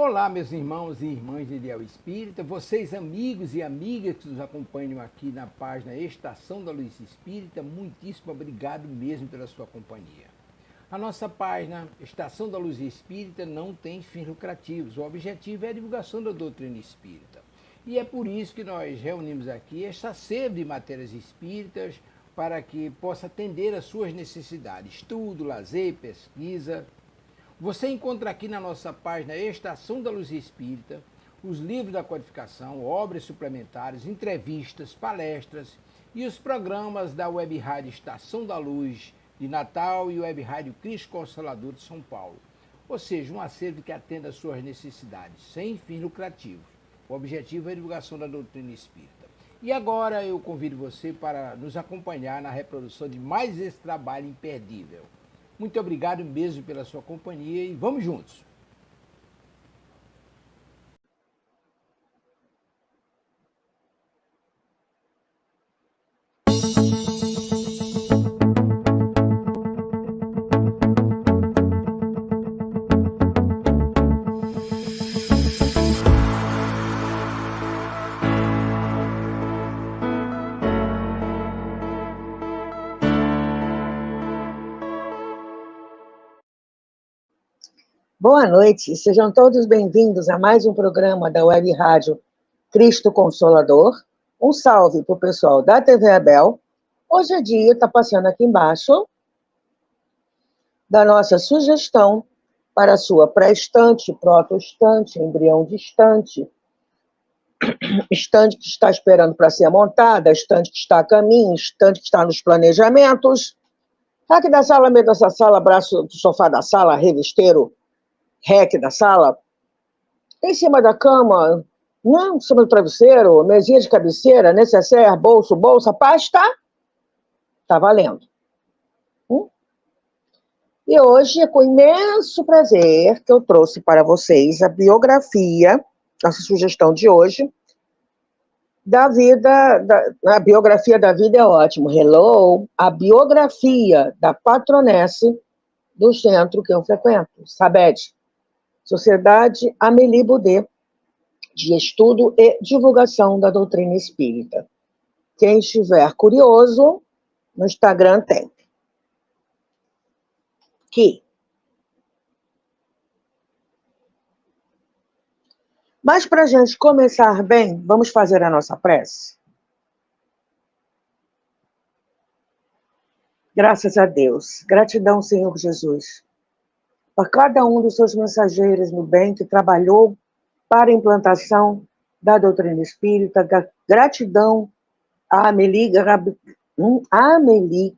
Olá, meus irmãos e irmãs de Ideal Espírita, vocês amigos e amigas que nos acompanham aqui na página Estação da Luz Espírita, muitíssimo obrigado mesmo pela sua companhia. A nossa página Estação da Luz Espírita não tem fins lucrativos, o objetivo é a divulgação da doutrina espírita. E é por isso que nós reunimos aqui esta sede de matérias espíritas para que possa atender às suas necessidades, estudo, lazer, pesquisa. Você encontra aqui na nossa página Estação da Luz Espírita os livros da codificação, obras suplementares, entrevistas, palestras e os programas da Web Rádio Estação da Luz de Natal e Web Rádio Cristo Consolador de São Paulo. Ou seja, um acervo que atenda às suas necessidades, sem fins lucrativos. O objetivo é a divulgação da doutrina espírita. E agora eu convido você para nos acompanhar na reprodução de mais esse trabalho imperdível. Muito obrigado mesmo pela sua companhia e vamos juntos! Boa noite, sejam todos bem-vindos a mais um programa da Web Rádio Cristo Consolador. Um salve para o pessoal da TV Abel. Hoje é dia, está passando aqui embaixo, da nossa sugestão para a sua pré-estante, proto-estante, embrião de estante, estante que está esperando para ser montada, estante que está a caminho, estante que está nos planejamentos. Rack da sala, meio dessa sala, braço do sofá da sala, revisteiro, rec da sala, em cima da cama, não, em cima do travesseiro, mesinha de cabeceira, necessaire, bolso, bolsa, pasta, tá valendo. E hoje é com imenso prazer que eu trouxe para vocês a biografia, nossa sugestão de hoje, da vida, a biografia da vida é ótimo, hello, a biografia da patronesse do centro que eu frequento, SABED, Sociedade Amélie Boudet, de Estudo e Divulgação da Doutrina Espírita. Quem estiver curioso, no Instagram tem. Mas para a gente começar bem, vamos fazer a nossa prece? Graças a Deus. Gratidão, Senhor Jesus, por cada um dos seus mensageiros no bem que trabalhou para a implantação da doutrina espírita. Gratidão a Amélie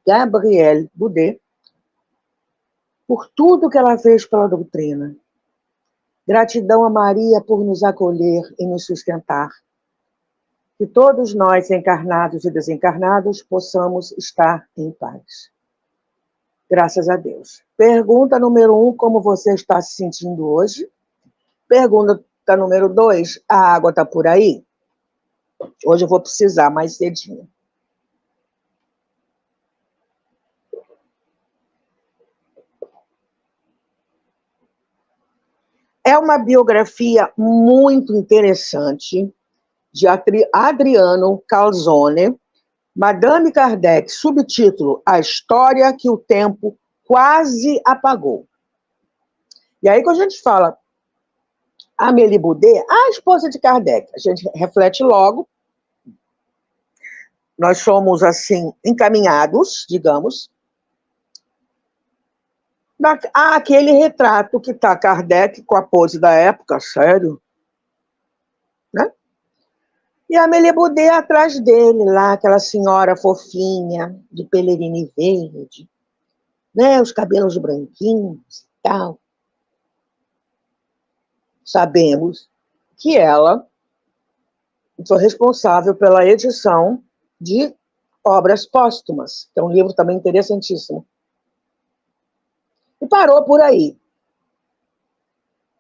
Gabrielle Boudet por tudo que ela fez pela doutrina. Gratidão a Maria por nos acolher e nos sustentar. Que todos nós, encarnados e desencarnados, possamos estar em paz. Graças a Deus. Pergunta número 1, como você está se sentindo hoje? Pergunta número 2, a água está por aí? Hoje eu vou precisar mais cedinho. É uma biografia muito interessante de Adriano Calzone, Madame Kardec, subtítulo A História que o Tempo Quase Apagou. E aí, quando a gente fala Amélie Boudet, a esposa de Kardec, a gente reflete logo, nós somos, assim, encaminhados, digamos, aquele retrato que está Kardec com a pose da época, sério, né? E a Amélie Boudet atrás dele, lá, aquela senhora fofinha, de pelerine verde, né? Os cabelos branquinhos e tal. Sabemos que ela foi responsável pela edição de Obras Póstumas, que é um livro também interessantíssimo. E parou por aí.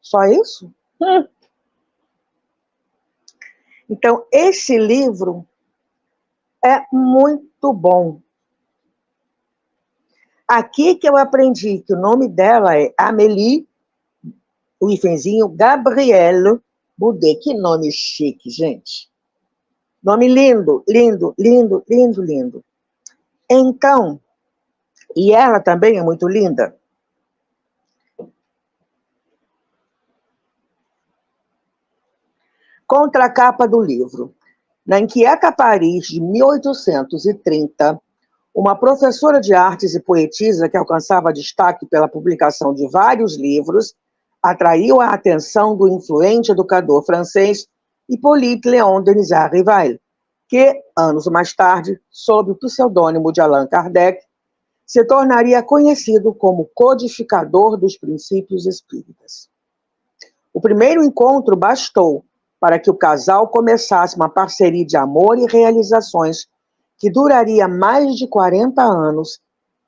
Só isso? Então, esse livro é muito bom. Aqui que eu aprendi que o nome dela é Amélie o hífenzinho Gabrielle Boudet. Que nome chique, gente. Nome lindo, lindo, lindo, lindo, lindo. Então, e ela também é muito linda. Contracapa do livro. Na inquieta Paris de 1830, uma professora de artes e poetisa que alcançava destaque pela publicação de vários livros atraiu a atenção do influente educador francês Hippolyte Léon Denisard Rivail, que, anos mais tarde, sob o pseudônimo de Allan Kardec, se tornaria conhecido como codificador dos princípios espíritas. O primeiro encontro bastou para que o casal começasse uma parceria de amor e realizações que duraria mais de 40 anos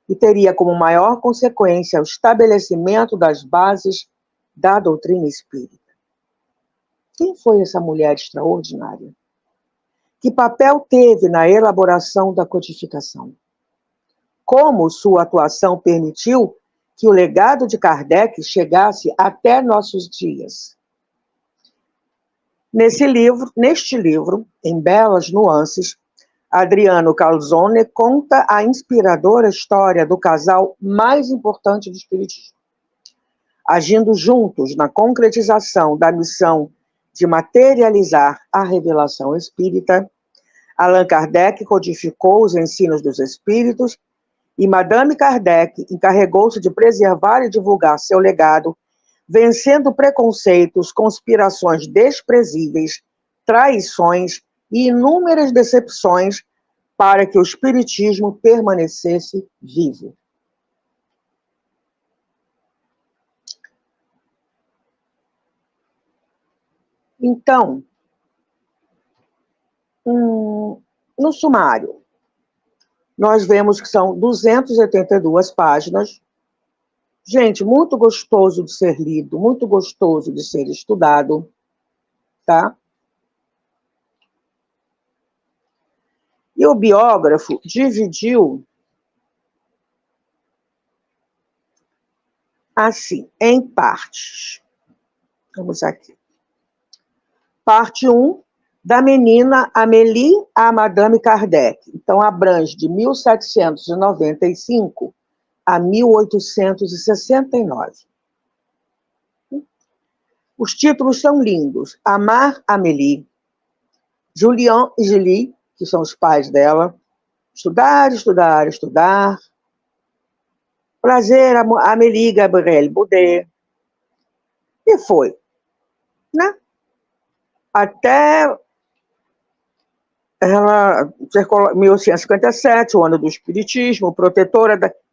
e teria como maior consequência o estabelecimento das bases da doutrina espírita. Quem foi essa mulher extraordinária? Que papel teve na elaboração da codificação? Como sua atuação permitiu que o legado de Kardec chegasse até nossos dias? Neste livro, em belas nuances, Adriano Calzone conta a inspiradora história do casal mais importante do espiritismo. Agindo juntos na concretização da missão de materializar a revelação espírita, Allan Kardec codificou os ensinos dos espíritos e Madame Kardec encarregou-se de preservar e divulgar seu legado, vencendo preconceitos, conspirações desprezíveis, traições e inúmeras decepções para que o espiritismo permanecesse vivo. Então, no sumário, nós vemos que são 282 páginas. Gente, muito gostoso de ser lido, muito gostoso de ser estudado, tá? E o biógrafo dividiu assim, em partes. Vamos aqui. Parte 1, da menina Amélie a Madame Kardec. Então, abrange de 1795 a 1869. Os títulos são lindos. Amar Amélie, Julien e Julie, que são os pais dela, estudar, estudar, estudar, prazer Amélie Gabrielle Boudet, e foi, né? Até ela, 1857, o ano do Espiritismo,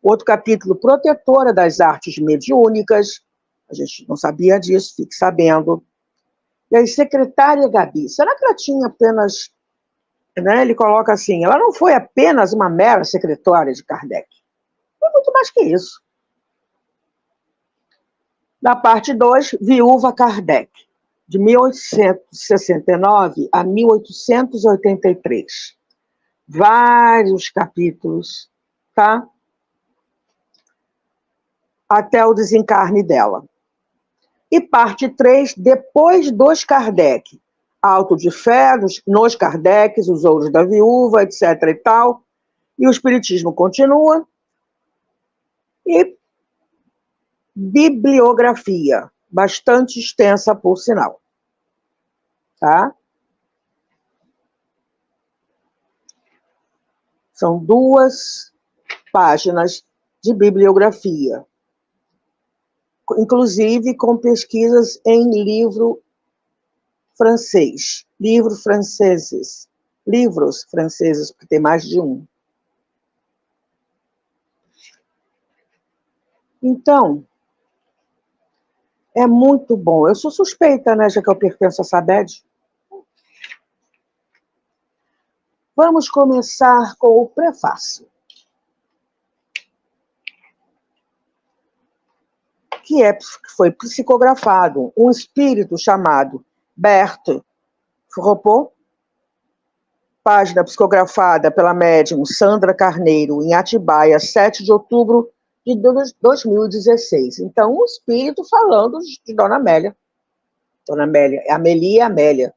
outro capítulo, protetora das artes mediúnicas, a gente não sabia disso, fique sabendo. E aí, secretária Gabi, será que ela tinha apenas, né, ele coloca assim, ela não foi apenas uma mera secretária de Kardec, foi muito mais que isso. Na parte 2, Viúva Kardec, de 1869 a 1883. Vários capítulos, tá? Até o desencarne dela. E parte 3, depois dos Kardec. Auto de Fé, nos Kardecs, os Ouros da Viúva, etc. e tal. E o Espiritismo continua. E bibliografia, bastante extensa, por sinal. Tá? São 2 páginas de bibliografia, inclusive com pesquisas em livros franceses, porque tem mais de um. Então, é muito bom. Eu sou suspeita, né, já que eu pertenço a SABED. Vamos começar com o prefácio, que foi psicografado um espírito chamado Berthe Fropo, página psicografada pela médium Sandra Carneiro, em Atibaia, 7 de outubro de 2016. Então, o espírito falando de Dona Amélia. Dona Amélia, Amélie e Amélia,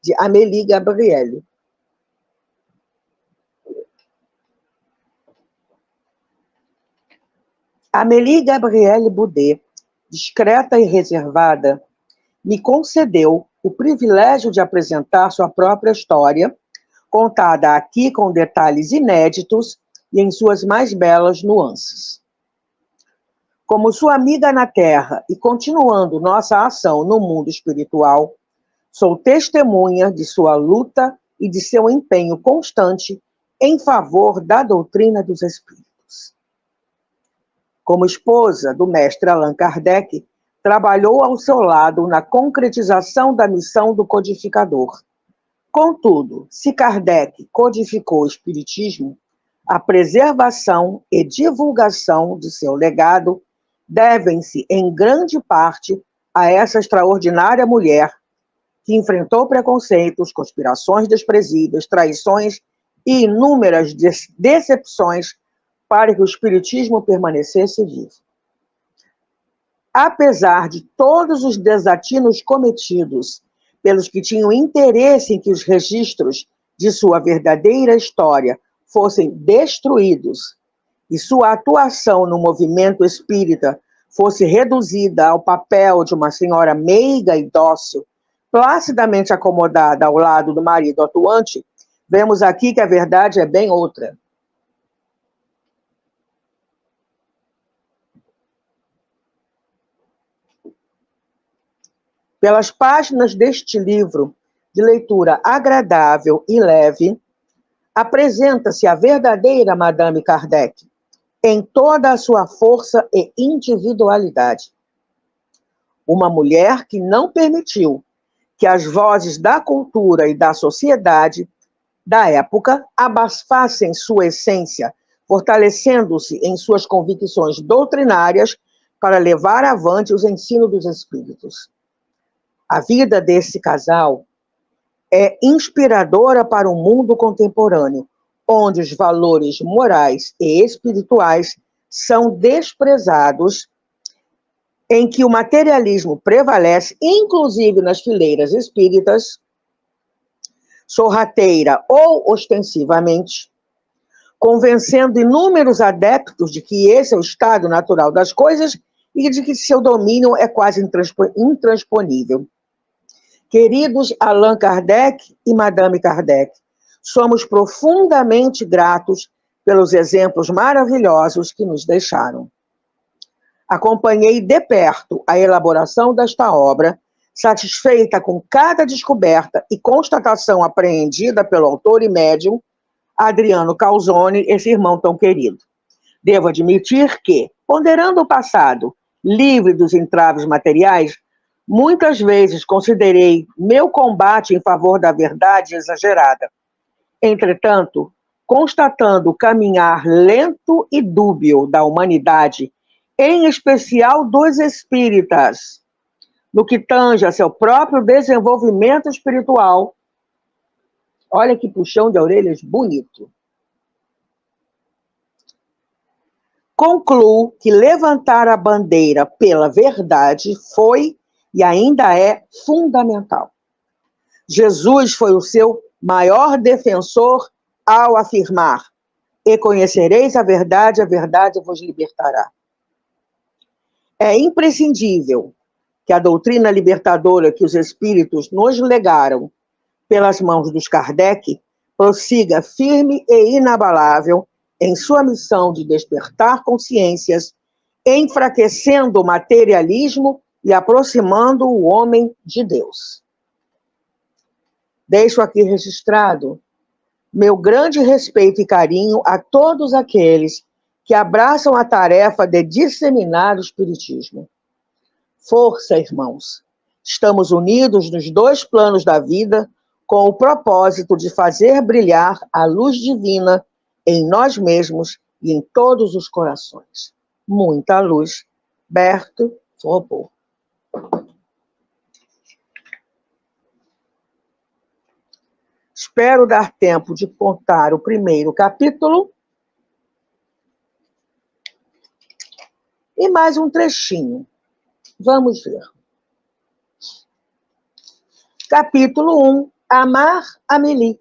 de Amélie Gabriele. Amélie Gabriele Boudet, discreta e reservada, me concedeu o privilégio de apresentar sua própria história, contada aqui com detalhes inéditos e em suas mais belas nuances. Como sua amiga na Terra e continuando nossa ação no mundo espiritual, sou testemunha de sua luta e de seu empenho constante em favor da doutrina dos espíritos. Como esposa do mestre Allan Kardec, trabalhou ao seu lado na concretização da missão do codificador. Contudo, se Kardec codificou o espiritismo, a preservação e divulgação de seu legado devem-se, em grande parte, a essa extraordinária mulher que enfrentou preconceitos, conspirações desprezíveis, traições e inúmeras decepções para que o espiritismo permanecesse vivo. Apesar de todos os desatinos cometidos pelos que tinham interesse em que os registros de sua verdadeira história fossem destruídos e sua atuação no movimento espírita fosse reduzida ao papel de uma senhora meiga e dócil, placidamente acomodada ao lado do marido atuante, vemos aqui que a verdade é bem outra. Pelas páginas deste livro, de leitura agradável e leve, apresenta-se a verdadeira Madame Kardec, em toda a sua força e individualidade. Uma mulher que não permitiu que as vozes da cultura e da sociedade da época abafassem sua essência, fortalecendo-se em suas convicções doutrinárias para levar avante os ensinos dos espíritos. A vida desse casal é inspiradora para o mundo contemporâneo, onde os valores morais e espirituais são desprezados, em que o materialismo prevalece, inclusive nas fileiras espíritas, sorrateira ou ostensivamente, convencendo inúmeros adeptos de que esse é o estado natural das coisas e de que seu domínio é quase intransponível. Queridos Allan Kardec e Madame Kardec, somos profundamente gratos pelos exemplos maravilhosos que nos deixaram. Acompanhei de perto a elaboração desta obra, satisfeita com cada descoberta e constatação apreendida pelo autor e médium, Adriano Calzone, esse irmão tão querido. Devo admitir que, ponderando o passado, livre dos entraves materiais, muitas vezes considerei meu combate em favor da verdade exagerada. Entretanto, constatando o caminhar lento e dúbio da humanidade, em especial dos espíritas, no que tange a seu próprio desenvolvimento espiritual, olha que puxão de orelhas bonito. Concluo que levantar a bandeira pela verdade foi e ainda é fundamental. Jesus foi o seu maior defensor ao afirmar: e conhecereis a verdade vos libertará. É imprescindível que a doutrina libertadora que os espíritos nos legaram pelas mãos dos Kardec prossiga firme e inabalável em sua missão de despertar consciências, enfraquecendo o materialismo e aproximando o homem de Deus. Deixo aqui registrado meu grande respeito e carinho a todos aqueles que abraçam a tarefa de disseminar o espiritismo. Força, irmãos! Estamos unidos nos dois planos da vida com o propósito de fazer brilhar a luz divina em nós mesmos e em todos os corações. Muita luz. Berto Robô. Espero dar tempo de contar o primeiro capítulo. e mais um trechinho. Vamos ver. Capítulo 1, Amar Amélie.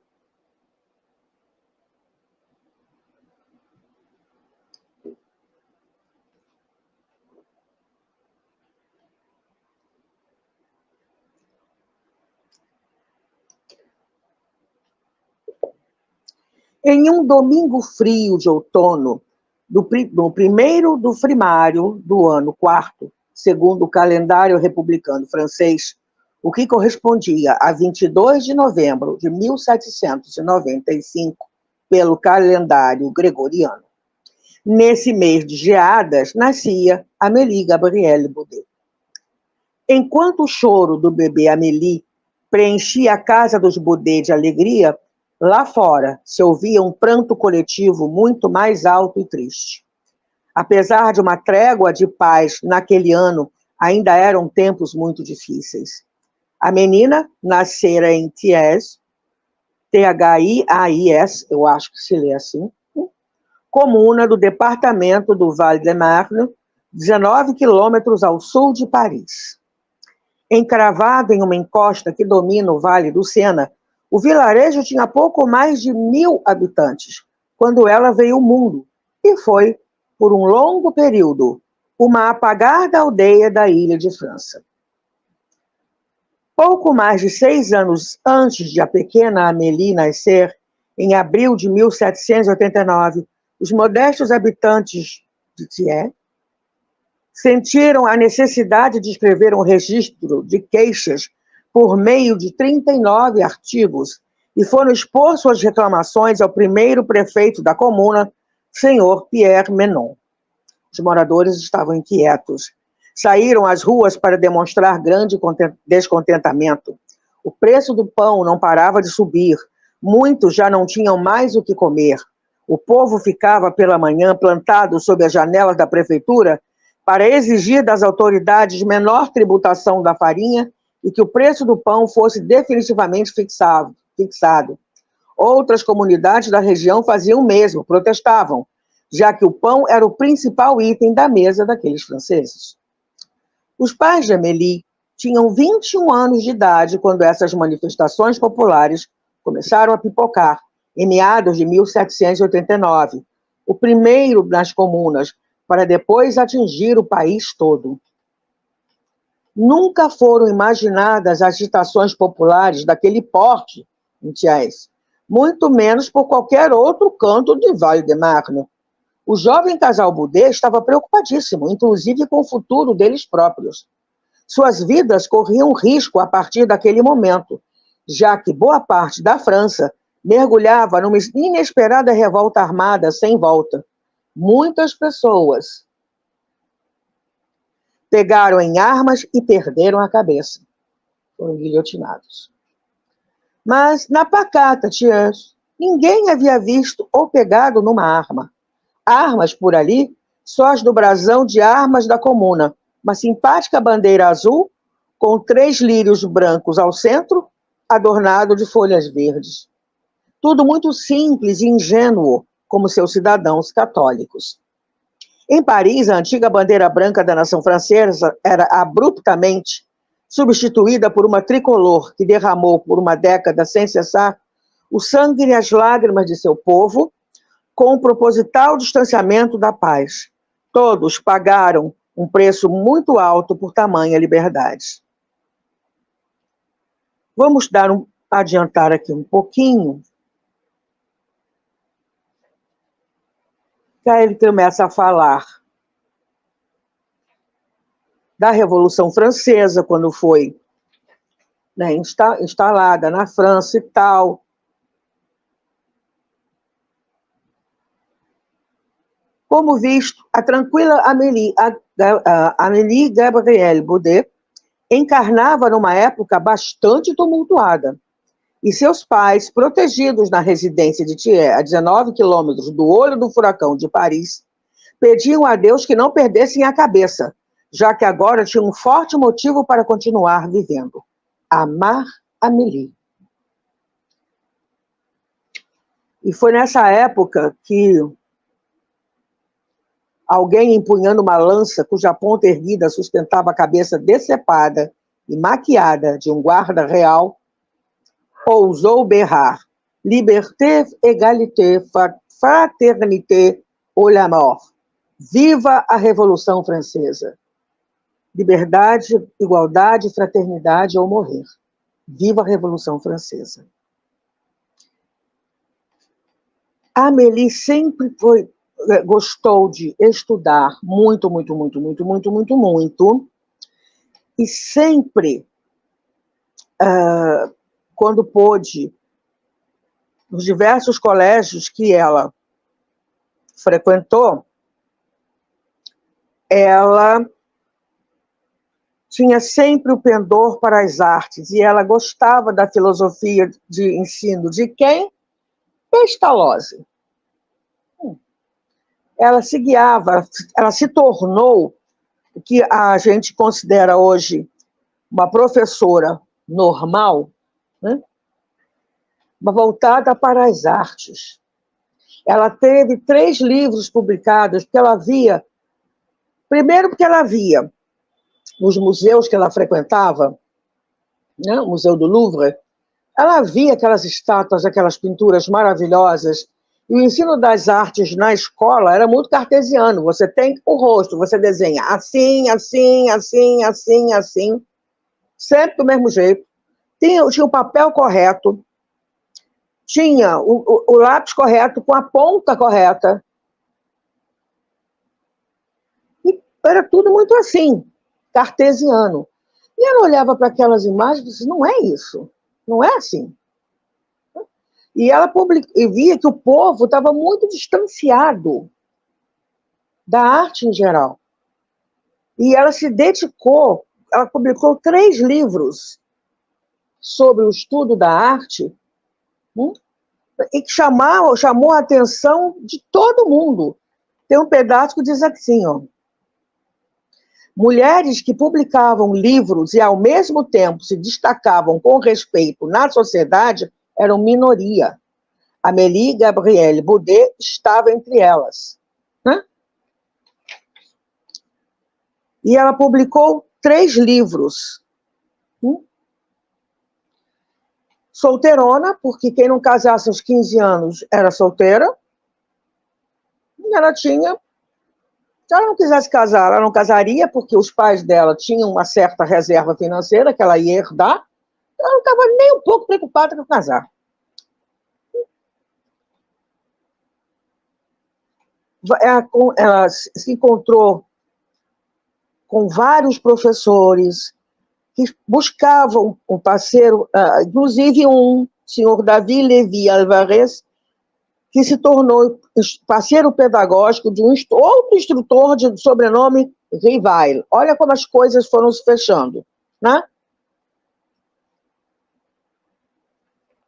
Em um domingo frio de outono, no primeiro do primário do ano quarto, segundo o calendário republicano francês, o que correspondia a 22 de novembro de 1795, pelo calendário gregoriano. Nesse mês de geadas, nascia Amélie Gabrielle Boudet. Enquanto o choro do bebê Amélie preenchia a casa dos Boudet de alegria, lá fora se ouvia um pranto coletivo muito mais alto e triste. Apesar de uma trégua de paz naquele ano, ainda eram tempos muito difíceis. A menina nascera em Thiès, Thiais, eu acho que se lê assim, comuna do departamento do Val-de-Marne, 19 quilômetros ao sul de Paris. Encravado em uma encosta que domina o Vale do Sena, o vilarejo tinha pouco mais de 1.000 habitantes, quando ela veio ao mundo, e foi, por um longo período, uma apagada aldeia da ilha de França. Pouco mais de 6 anos antes de a pequena Amélie nascer, em abril de 1789, os modestos habitantes de Thiers sentiram a necessidade de escrever um registro de queixas por meio de 39 artigos e foram expor suas reclamações ao primeiro prefeito da comuna, senhor Pierre Menon. Os moradores estavam inquietos. Saíram às ruas para demonstrar grande descontentamento. O preço do pão não parava de subir. Muitos já não tinham mais o que comer. O povo ficava pela manhã plantado sob as janelas da prefeitura para exigir das autoridades menor tributação da farinha e que o preço do pão fosse definitivamente fixado. Outras comunidades da região faziam o mesmo, protestavam, já que o pão era o principal item da mesa daqueles franceses. Os pais de Amélie tinham 21 anos de idade quando essas manifestações populares começaram a pipocar, em meados de 1789, o primeiro nas comunas, para depois atingir o país todo. Nunca foram imaginadas agitações populares daquele porte em Thiès, muito menos por qualquer outro canto de Val-de-Marne. O jovem casal Boudet estava preocupadíssimo, inclusive com o futuro deles próprios. Suas vidas corriam risco a partir daquele momento, já que boa parte da França mergulhava numa inesperada revolta armada sem volta. Muitas pessoas pegaram em armas e perderam a cabeça. Foram guilhotinados. Mas na pacata Thiers, ninguém havia visto ou pegado numa arma. Armas por ali, só as do brasão de armas da comuna, uma simpática bandeira azul com 3 lírios brancos ao centro, adornado de folhas verdes. Tudo muito simples e ingênuo, como seus cidadãos católicos. Em Paris, a antiga bandeira branca da nação francesa era abruptamente substituída por uma tricolor que derramou por uma década sem cessar o sangue e as lágrimas de seu povo, com o proposital distanciamento da paz. Todos pagaram um preço muito alto por tamanha liberdade. Vamos adiantar aqui um pouquinho. Aí ele começa a falar da Revolução Francesa, quando foi, né, instalada na França e tal. Como visto, a tranquila Amélie Gabrielle Boudet encarnava numa época bastante tumultuada, e seus pais, protegidos na residência de Thiers, a 19 quilômetros do olho do furacão de Paris, pediam a Deus que não perdessem a cabeça, já que agora tinham um forte motivo para continuar vivendo: amar Amélie. E foi nessa época que alguém empunhando uma lança cuja ponta erguida sustentava a cabeça decepada e maquiada de um guarda real, ousou berrar: Liberté, égalité, fraternité ou la mort. Viva a Revolução Francesa! Liberdade, igualdade, fraternidade ou morrer. Viva a Revolução Francesa! A Amélie sempre gostou de estudar muito, muito, muito, muito, muito, muito, muito, e sempre, quando pôde, nos diversos colégios que ela frequentou, ela tinha sempre o pendor para as artes, e ela gostava da filosofia de ensino de quem? Pestalozzi. Ela se guiava, ela se tornou o que a gente considera hoje uma professora normal, né? Voltada para as artes. Ela teve 3 livros publicados, porque ela via, primeiro porque ela via nos museus que ela frequentava, né, o Museu do Louvre, ela via aquelas estátuas, aquelas pinturas maravilhosas, e o ensino das artes na escola era muito cartesiano. Você tem o rosto, você desenha assim, assim, assim, assim, assim, sempre do mesmo jeito. Tinha o papel correto, tinha o lápis correto, com a ponta correta. E era tudo muito assim, cartesiano. E ela olhava para aquelas imagens e disse: não é isso, não é assim. E ela via que o povo estava muito distanciado da arte em geral. E ela se dedicou, ela publicou 3 livros sobre o estudo da arte, e que chamou a atenção de todo mundo. Tem um pedaço que diz assim, ó: mulheres que publicavam livros e, ao mesmo tempo, se destacavam com respeito na sociedade eram minoria. Amélie Gabrielle Boudet estava entre elas. E ela publicou 3 livros. Solteirona, porque quem não casasse aos 15 anos era solteira. E ela tinha... Se ela não quisesse casar, ela não casaria, porque os pais dela tinham uma certa reserva financeira que ela ia herdar. Ela não estava nem um pouco preocupada com casar. Ela se encontrou com vários professores que buscavam um parceiro, inclusive um senhor Davi Levi Alvarez, que se tornou parceiro pedagógico de um outro instrutor de sobrenome Rivail. Olha como as coisas foram se fechando, né?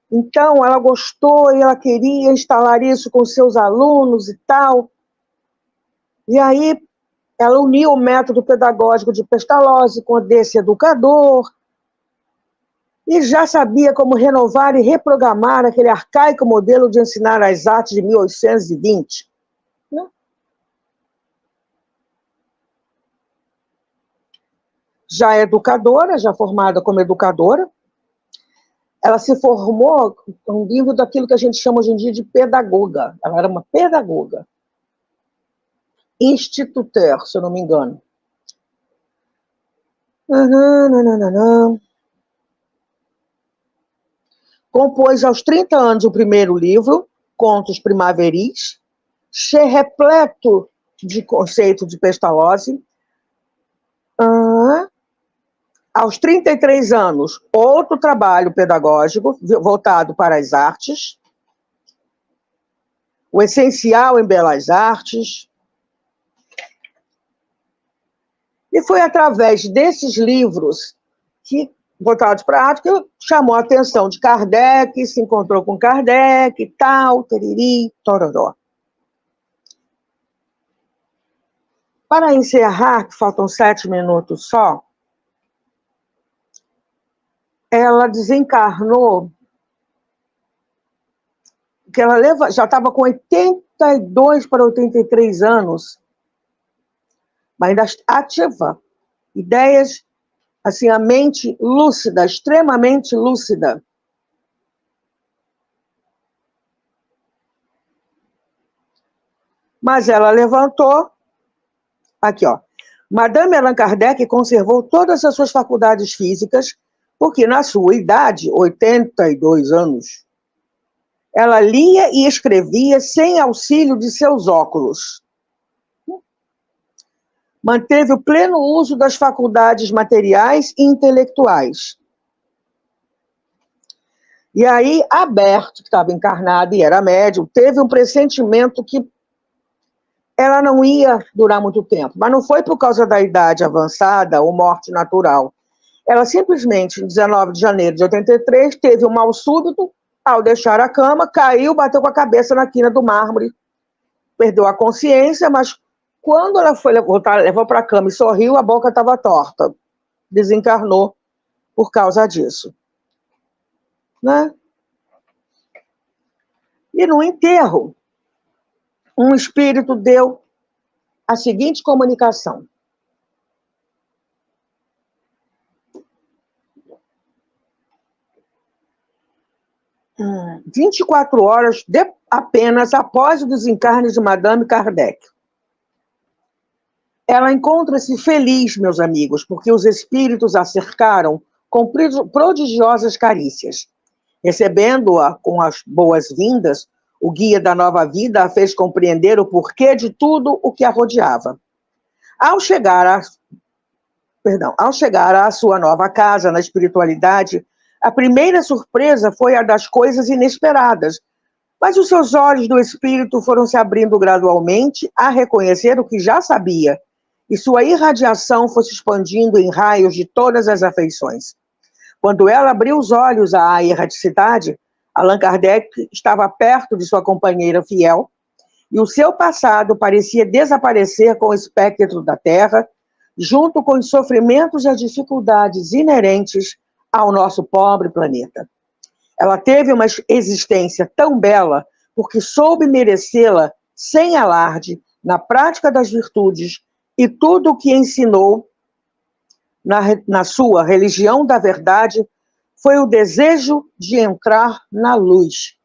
Então, ela gostou e ela queria instalar isso com seus alunos e tal. E aí, ela uniu o método pedagógico de Pestalozzi com desse educador, e já sabia como renovar e reprogramar aquele arcaico modelo de ensinar as artes de 1820. Né? Já educadora, já formada como educadora, ela se formou com um nível daquilo que a gente chama hoje em dia de pedagoga. Ela era uma pedagoga. Instituteur, se eu não me engano. Compôs aos 30 anos o primeiro livro, Contos Primaveris, repleto de conceito de Pestalozzi. Aos 33 anos, outro trabalho pedagógico voltado para as artes, O Essencial em Belas Artes. E foi através desses livros voltados para a arte que chamou a atenção de Kardec, se encontrou com Kardec e tal, teriri, tororó. Para encerrar, que faltam 7 minutos só, ela desencarnou, que ela já estava com 82 para 83 anos, mas ainda ativa. Ideias, assim, a mente lúcida, extremamente lúcida. Mas ela levantou, aqui, ó. Madame Allan Kardec conservou todas as suas faculdades físicas, porque na sua idade, 82 anos, ela lia e escrevia sem auxílio de seus óculos. Manteve o pleno uso das faculdades materiais e intelectuais. E aí, Aberto, que estava encarnado e era médium, teve um pressentimento que ela não ia durar muito tempo. Mas não foi por causa da idade avançada ou morte natural. Ela simplesmente, em 19 de janeiro de 83, teve um mal súbito, ao deixar a cama, caiu, bateu com a cabeça na quina do mármore, perdeu a consciência, mas quando ela foi levou para a cama e sorriu, a boca estava torta. Desencarnou por causa disso. Né? E no enterro, um espírito deu a seguinte comunicação. 24 horas apenas após o desencarne de Madame Kardec. Ela encontra-se feliz, meus amigos, porque os espíritos a cercaram com prodigiosas carícias. Recebendo-a com as boas-vindas, o guia da nova vida a fez compreender o porquê de tudo o que a rodeava. Ao chegar à sua nova casa na espiritualidade, a primeira surpresa foi a das coisas inesperadas, mas os seus olhos do espírito foram se abrindo gradualmente a reconhecer o que já sabia, e sua irradiação foi se expandindo em raios de todas as afeições. Quando ela abriu os olhos à erradicidade, Allan Kardec estava perto de sua companheira fiel, e o seu passado parecia desaparecer com o espectro da Terra, junto com os sofrimentos e as dificuldades inerentes ao nosso pobre planeta. Ela teve uma existência tão bela porque soube merecê-la sem alarde, na prática das virtudes, e tudo o que ensinou na sua religião da verdade foi o desejo de entrar na luz.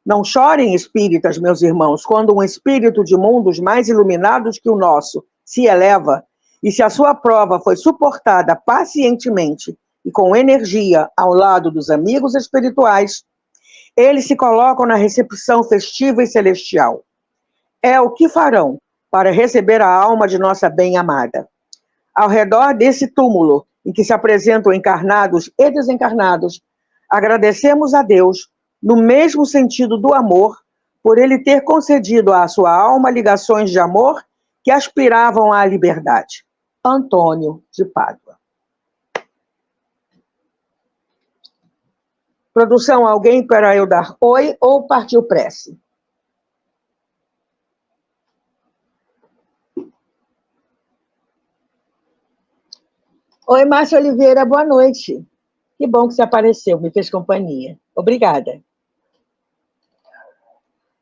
Não chorem, espíritas, meus irmãos, quando um espírito de mundos mais iluminados que o nosso se eleva, e se a sua prova foi suportada pacientemente e com energia ao lado dos amigos espirituais, eles se colocam na recepção festiva e celestial. É o que farão para receber a alma de nossa bem-amada. Ao redor desse túmulo, em que se apresentam encarnados e desencarnados, agradecemos a Deus, no mesmo sentido do amor, por Ele ter concedido à sua alma ligações de amor que aspiravam à liberdade. Antônio de Pádua. Produção, alguém para eu dar oi ou partiu prece? Oi, Márcia Oliveira, boa noite. Que bom que você apareceu, me fez companhia. Obrigada.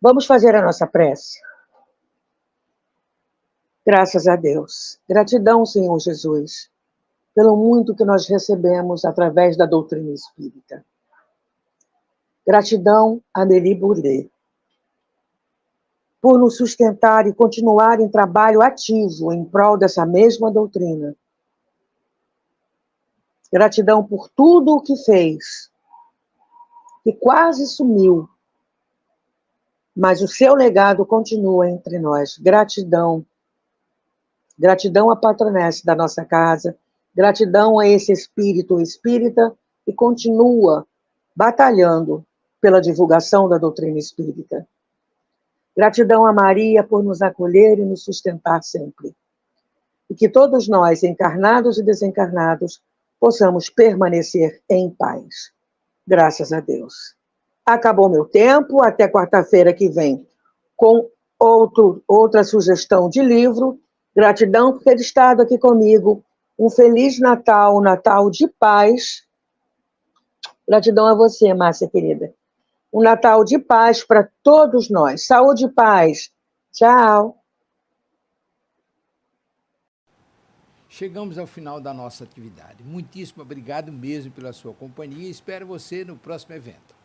Vamos fazer a nossa prece. Graças a Deus. Gratidão, Senhor Jesus, pelo muito que nós recebemos através da doutrina espírita. Gratidão a Amélie Boudet por nos sustentar e continuar em trabalho ativo em prol dessa mesma doutrina. Gratidão por tudo o que fez, que quase sumiu, mas o seu legado continua entre nós. Gratidão. Gratidão à patronesse da nossa casa, gratidão a esse espírito espírita que continua batalhando pela divulgação da doutrina espírita. Gratidão a Maria por nos acolher e nos sustentar sempre. E que todos nós, encarnados e desencarnados, possamos permanecer em paz. Graças a Deus. Acabou meu tempo, até quarta-feira que vem, com outra sugestão de livro. Gratidão por ter estado aqui comigo. Um Feliz Natal, um Natal de paz. Gratidão a você, Márcia, querida. Um Natal de paz para todos nós. Saúde e paz. Tchau. chegamos ao final da nossa atividade. Muitíssimo obrigado mesmo pela sua companhia e espero você no próximo evento.